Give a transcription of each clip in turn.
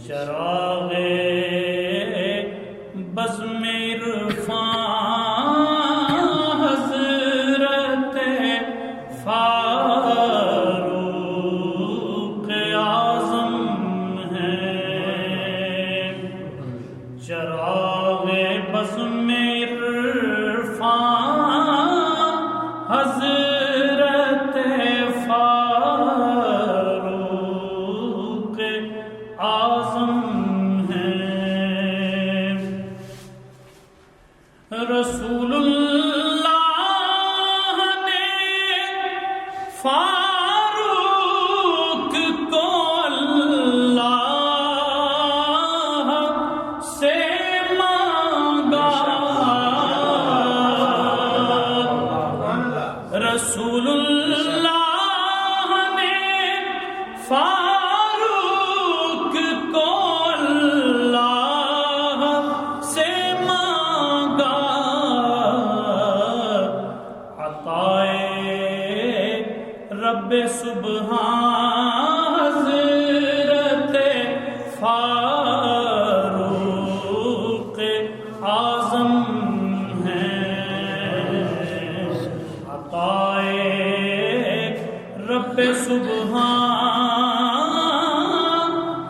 چراغ بزم عرفان حضرت فاروق اعظم ہیں، چراغ بزم عرفان حضرت فاروق اعظم ہیں، رسول اللہ نے فاروق کو اللہ سے مانگا، رسول اللہ نے فاروق کو اللہ سے مانگا، عطائے رب سبحان حضرت فاروق اعظم ہیں، عطائے رب سبحان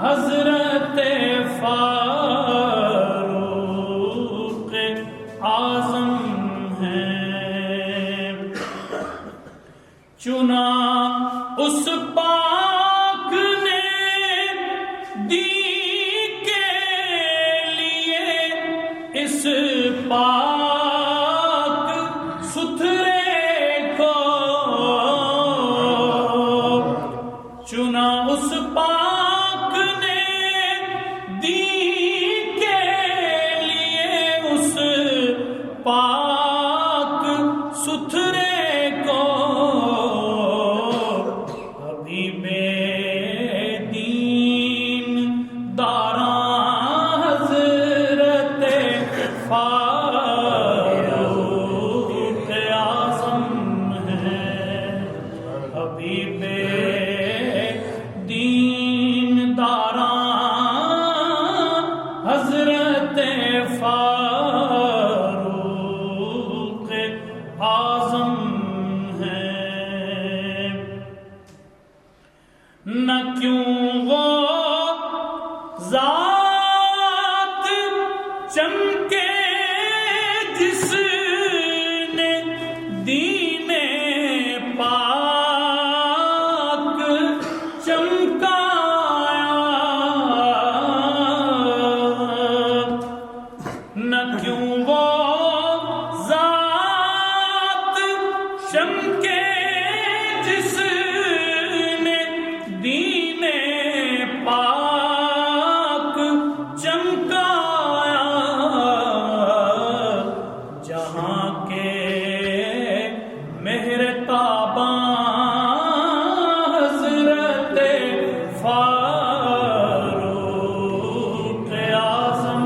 حضرت فاروق اعظم ہیں، چنا اس پاک نے دین کے لیے اس پاک ستھرے کو، چنا اس پاک نے دین کے لیے اس پاک ستھرے کو، حبیب دین داراں حضرت فاروق اعظم ہیں، حبیب دین داراں حضرت فاروق اعظم ہیں، نہ کیوں وہ ذات چمکے جس نے دین پاک چمکایا، نہ کیوں وہ ذات چمکے جس نے دین پاک چمکایا، جہاں کے مہر تاباں حضرت فاروق اعظم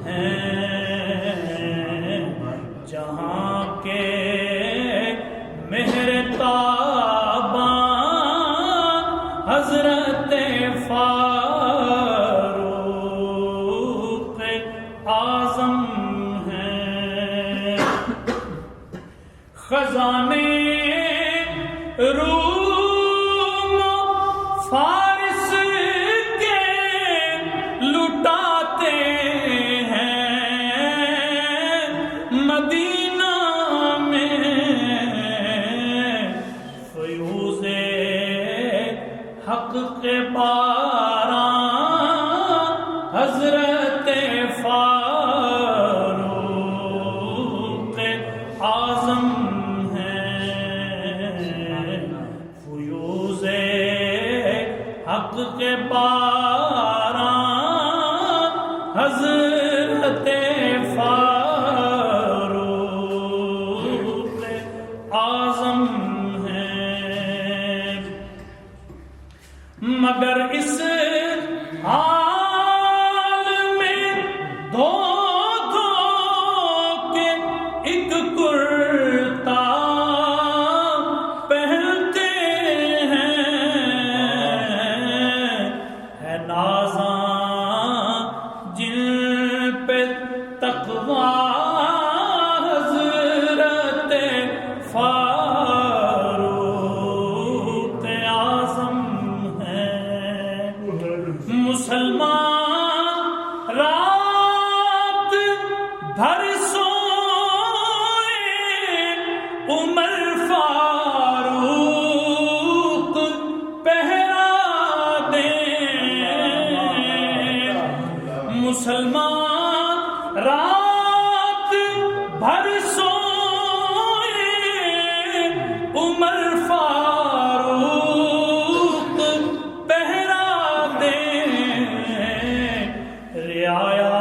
ہیں، جہاں کے مہر تاباں حضرت فاروق اعظم ہیں، خزانے روم و فارس کے لٹاتے ہیں، مدینہ میں فیوز حق کے باراں حضرت فاروق اعظم ہیں، فیوز حق کے باراں حضرت فاروق اعظم ہیں، مگر اس حال میں دھو دھو کے ایک کرتا پہنتے ہیں، ہے نازاں تقوی حضرت فاروق اعظم ہیں مسلمان رات بھر سوئے عمر فاروق پہرا دیں مسلمان رات بھر سوئے عمر فاروق پہرا دیں رعایا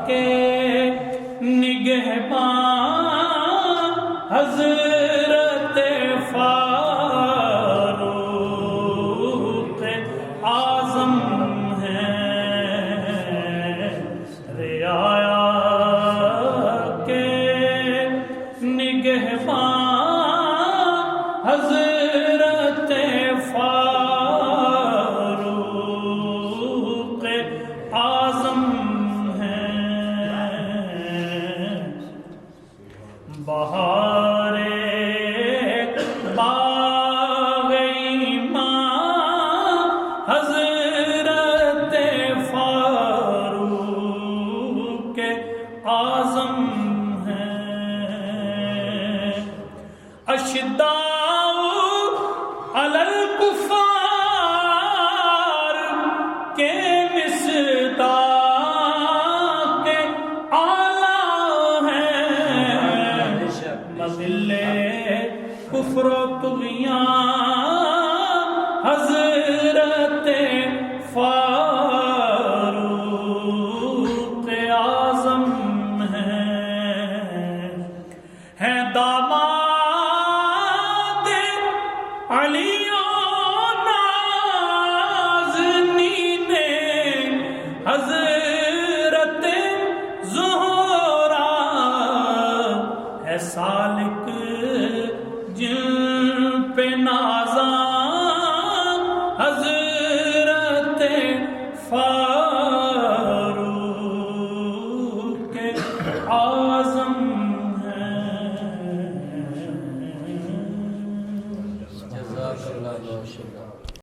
کے نگہبان حضرت فاروق اعظم ہیں رعایا کے نگہبان حضرت فاروق اعظم ہیں بہار باغ ایمان حضرت فاروق اعظم ہیں اشداء علی الکفار کے مصداق اعلیٰ ہیں مذل کفر و طغیان حضرت فاروق اعظم ہیں داماد علی و نازنین حضرت زہرا ہے سالک جن پہ نازاں حضرت فاروق